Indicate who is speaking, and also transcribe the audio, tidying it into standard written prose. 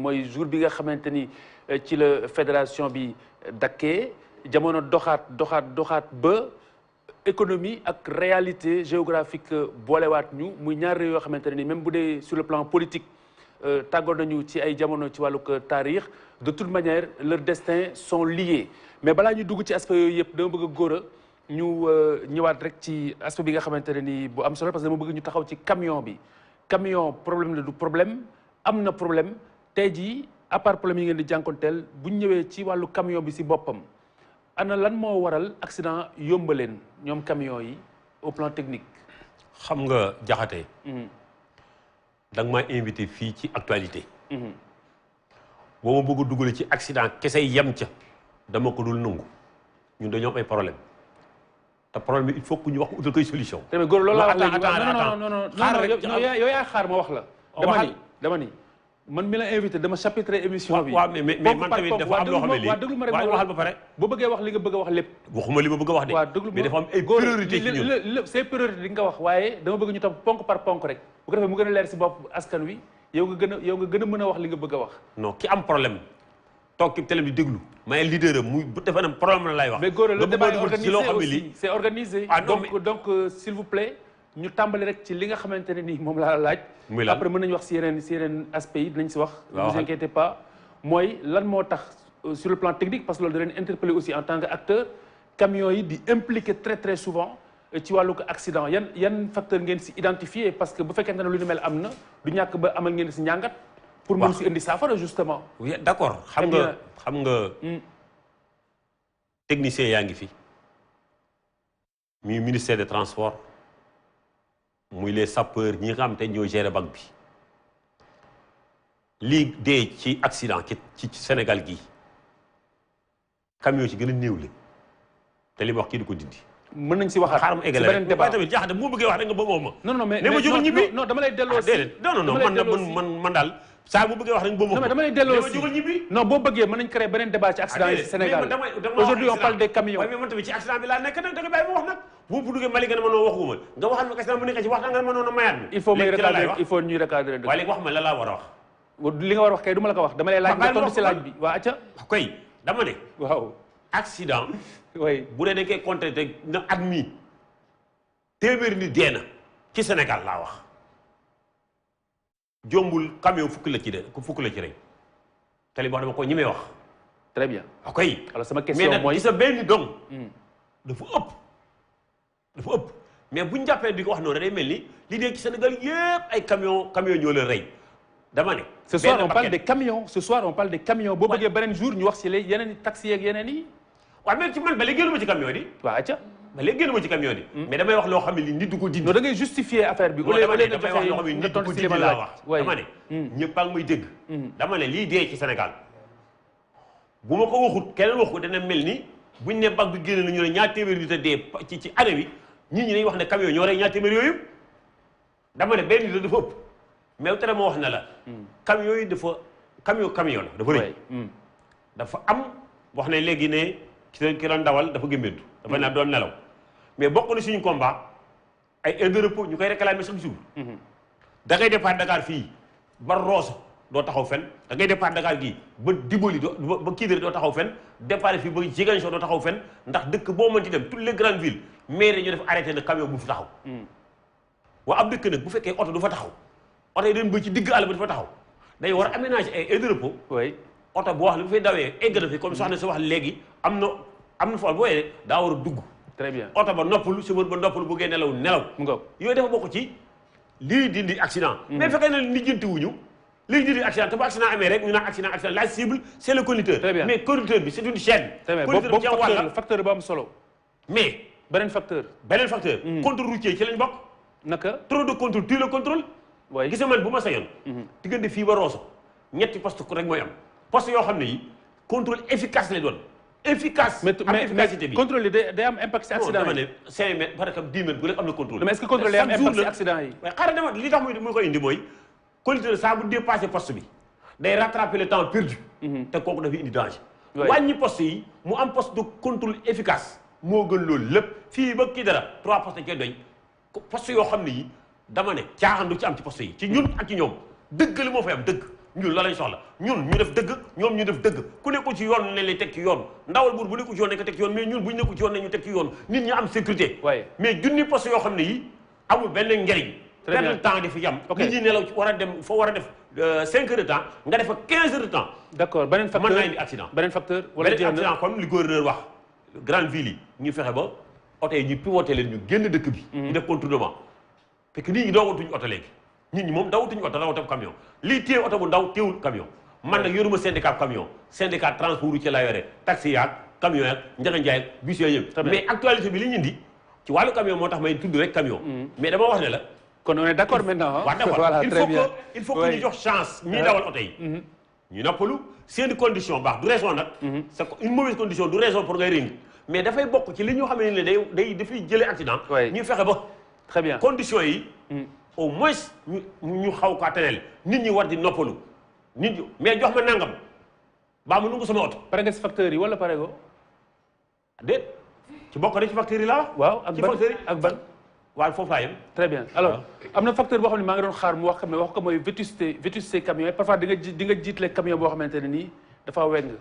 Speaker 1: mooy jour bi nga xamante ni ci la fédération bi dakkee jamono doxaat ba économie ak réalité géographique boolewaat ñu muy ñaar réew yoo xamante ne ni même bu dee sur le plan politique tàggoon nañu ci ay jamono ci wàllug taarix de toute manière leurs destins sont liés mais balaa ñu dugg ci aspect yooyu yëpp dama bëgg a góor a ñu ñëwaat rek ci aspect bi nga xamante ne ni bu am solo parce que dama bëgg ñu taxaw ci camion bi camion problème la du problème am na problème tey jii à part problème yi ngeen di jànkonteel bu ñu ñëwee ci wàllu camion bi si boppam ana lan moo waral accident yombaleen ñoom camion yi au plan technique.
Speaker 2: xam nga Jaxate da nga maa invité fii ci actualité. boo ma bëgg a dugale ci accident kese yem ca dama ko dul nangu ñun dañoo am ay problème te problème bi il faut que ñu wax ko utal koy solution.
Speaker 1: tamit góor loolu la wax léegi
Speaker 2: non
Speaker 1: yow yaa xaar ma wax la. dama ni man mi la invité dama chapitré émission bi.
Speaker 2: waaw mais man tamit dafa am loo xam ne lii
Speaker 1: déglu ma rek
Speaker 2: waxal ba pare.
Speaker 1: boo bëggee wax li nga bëgg a wax lépp.
Speaker 2: waxuma li ma bëgg a wax de.
Speaker 1: waaw déglu
Speaker 2: mais dafa am ay priorité ci ñun
Speaker 1: c'est priorité di nga wax waaye dama bëgg ñu topp ponk par ponk rek bu ko defee mu gën a leer si bopp askan wi yow nga gën a mën a wax li nga bëgg a wax.
Speaker 2: non ki am problème toog ci télé bi déglu may leader am muy defe na problème la lay wax.
Speaker 1: mais góor le débat est organisé
Speaker 2: aussi
Speaker 1: c'est organisé. donc s'il vous plaît ñu tàmbali rek ci li nga xamante ne nii moom laa laaj.
Speaker 2: muy lan
Speaker 1: après mën nañu wax si yeneen aspects yi dinañ si wax. ne vous inquiétez pas mooy lan moo tax sur le plan technique parce que loolu da leen interpeller aussi en tant que acteur camions yi di impliqué très très souvent ci wàllu accident yan facteur ngeen si identifier parce que bu fekkente ne lu ni mel am na du ñàkk ba amal ngeen si njàngat. pour mën si indi saafara justement.
Speaker 2: oui d'accord xam nga technicien yaa ngi fi muy ministère des transports muy les sapeurs ñi nga xam te ñoo gérer banque bi lii dee ci accident ci Sénégal gii camion ci gën a néew la te li ma wax kii du ko dindi.
Speaker 1: mën nañ si waxaat
Speaker 2: xaaral ma eggale rek waaye tamit Jaxate bu ma bëggee wax rek nga ba moom ma.
Speaker 1: non mais
Speaker 2: ne ma jógal ñibbi
Speaker 1: non dama lay delloo si.
Speaker 2: man daal saa bu bëggee wax rek ba moom ma.
Speaker 1: non mais dama lay delloo si
Speaker 2: ne ma jógal ñibbi.
Speaker 1: non boo bëggee mën nañ créer beneen débat ci accident yi Sénégal aujourd'hui on parle des camions.
Speaker 2: waaye mais man tamit ci accident bi laa nekk nag da nga bàyyi ma wax nag bu duggee Mali nga ne ma noonu waxuma nga waxal ma accident bu nekkee ci waxtaan nga ne ma noonu mayaat mi.
Speaker 1: il faut may recadrer il faut ñuy recadrer.
Speaker 2: waaye léegi wax ma la laa war a wax.
Speaker 1: li nga war a wax kay du ma la ko wax dama lay laaj nga tontu si laaj bi waa acca
Speaker 2: koy dama ne
Speaker 1: waaw
Speaker 2: accident
Speaker 1: oui
Speaker 2: bu dee dañ koy compter te na at mi téeméeri ni dee na ci Sénégal laa wax jombul camion fukk la ci rey te li wax dama ko ñemee wax.
Speaker 1: très bien
Speaker 2: ok
Speaker 1: alors sama question mooy
Speaker 2: mais nag gis benn dong dafa ëpp mais buñ jàppee di ko wax noonu day mel ni li dee ci Sénégal yëpp ay camion ñoo leen rey dama ne.
Speaker 1: ce soir on parle des camions boo bëggee beneen jour ñu wax si les yeneen taxi yeeg yeneen yi.
Speaker 2: waaw mais ci man ba léegi génnuma ci camion di.
Speaker 1: waaw acca
Speaker 2: ba léegi génnuma ci camion di. mais damay wax loo xam ne li nit du ko dindi.
Speaker 1: non da ngay justifier affaire bi.
Speaker 2: damay wax loo xam ne nit du ko dindi laa wax dama ne. ñëpp a ngi may dégg. dama ne lii dee ci Sénégal bu ma ko waxut keneen wax ko dana mel ni buñ ne bag bi génn nañu ne ñaar téeméer yu te dee ci année bi nit ñi dañuy wax ne camion ñoo rey ñaar téeméer yooyu dama ne benn nit dafa ëpp mais tere ma wax ne la. camion yi dafa camion la dafa rëy. dafa am wax ne léegi ne ki doon dawal dafa gëmmentu dafa ne doon nelaw mais bokk na suñu combat ay heures de repos ñu koy réclamer chaque jour. da ngay départ Dakar fii ba Rosso doo taxaw fen da ngay départ Dakar gii ba Diboli ba Kidira doo taxaw fen départ fii ba Ziguinchor doo taxaw fen ndax dëkk boo mënti dem toutes les grandes villes mais dañoo def arrêté na camion bu fi taxaw. waa ab dëkk nag bu fekkee oto du fa taxaw oto yi dañ ba ci digg àll ba dafa taxaw day war a aménager ay heures de repos.
Speaker 1: oui
Speaker 2: oto boo wax li bu fay dawee egg na fi comme soxna si wax léegi am na fool boo yee daa war a dugg.
Speaker 1: très bien
Speaker 2: oto ba noppalu chauffeur ba noppalu bu ngeen nelaw. yooyu dafa bokk ci lii dindi accident. mais fekkee ne lijjanti wuñu lii dindi accident te bu accident amee rek ñu naan accident la cible c' est le conducteur.
Speaker 1: très bien
Speaker 2: mais conducteur bi c' est une chaîne.
Speaker 1: très bien boobu facteur bu am solo.
Speaker 2: mais beneen facteur. contrôle routier ci lañ bokk.
Speaker 1: naka
Speaker 2: trop de contrôle tue le contrôle.
Speaker 1: waay
Speaker 2: gis nga man bu ma sañoon. diggante fii ba Rosso ñetti poste rek mooy am poste yoo xam ne yi contrôle efficace lay doon. efficace am efficacité bi
Speaker 1: contrôle yi day am impact si accident yi.
Speaker 2: dama ne 5 mètres par exemple 10 mètres bu nekk am na contrôle.
Speaker 1: mais est-ce que contrôle day am impact si accident yi.
Speaker 2: waaye xaaral dama li tax muy koy indi mooy conducteur saa bu dépassé poste bi day rattraper le temps perdu. te kooku dafay indi danger. wàññi poste yi mu am poste de contrôle efficace moo gën loolu lépp fii ba kii dara 3 postes cee doy poste yoo xam ne yi dama ne caaxaan du ci am ci poste yi ci ñun ak ci ñoom dëgg la moo fay am dëgg ñun la lañ soxla ñun ñu def dëgg ñoom ñu def dëgg ku nekku ci yoon nañ lay teg ci yoon ndawal buur bu nekku ci yoon nañ ko teg ci yoon mais ñun bu ñu nekku ci yoon nañu teg ci yoon nit ñi am sécurité mais junni poste yoo xam ne yi amul benn njariñ perdre temps di fi yam nit ñi nelaw war a dem foo war a def 5 heures de temps nga def 15 heures de temps
Speaker 1: d'accord beneen facteur
Speaker 2: mën naa indi accident
Speaker 1: beneen facteur wala
Speaker 2: accident comme li gouverneur wax grande ville yi ñu fexe ba oto yi ñu pivoté leen ñu génn dëkk bi ñu def contournement parce que nit ñi dawatuñu oto léegi nit ñi moom dawatuñu oto dawatam camion lii téye oto bu ndaw téewul camion man nag yoruma syndicat camion syndicat transport routier laa yore taxi yaag camion yaag njaga njaay ak bus yooyu yëpp mais actualité bi li ñu indi ci wàllu camion moo tax may tudd rek camion mais dama wax ne la
Speaker 1: kon on est d'accord maintenant
Speaker 2: waaw d'accord voilà, il faut que ñu jox chance ñuy dawal oto yi ñu nappalu seen condition baax du raison nag c'est une mauvaise condition du raison pour ngay ring mais dafay bokk ci li ñu xam ne day dafay jëlee accident ñu fexe ba
Speaker 1: très bien
Speaker 2: conditions yi au moins ñu xaw ko attaneel nit ñi war di noppalu nit ñi mais jox ma nangam baa mu nungu sama oto
Speaker 1: pare nga si facteurs yi wala pare go
Speaker 2: déet ci bokk na ci facteurs yi la
Speaker 1: waaw ak ban ak ban
Speaker 2: waaw foofu laa yem
Speaker 1: très bien alors am na facteur boo xam ne maa ngi doon xaar mu wax ko mooy vétusté camion yi parfois di nga jiitle camion boo xamante ne nii dafa weng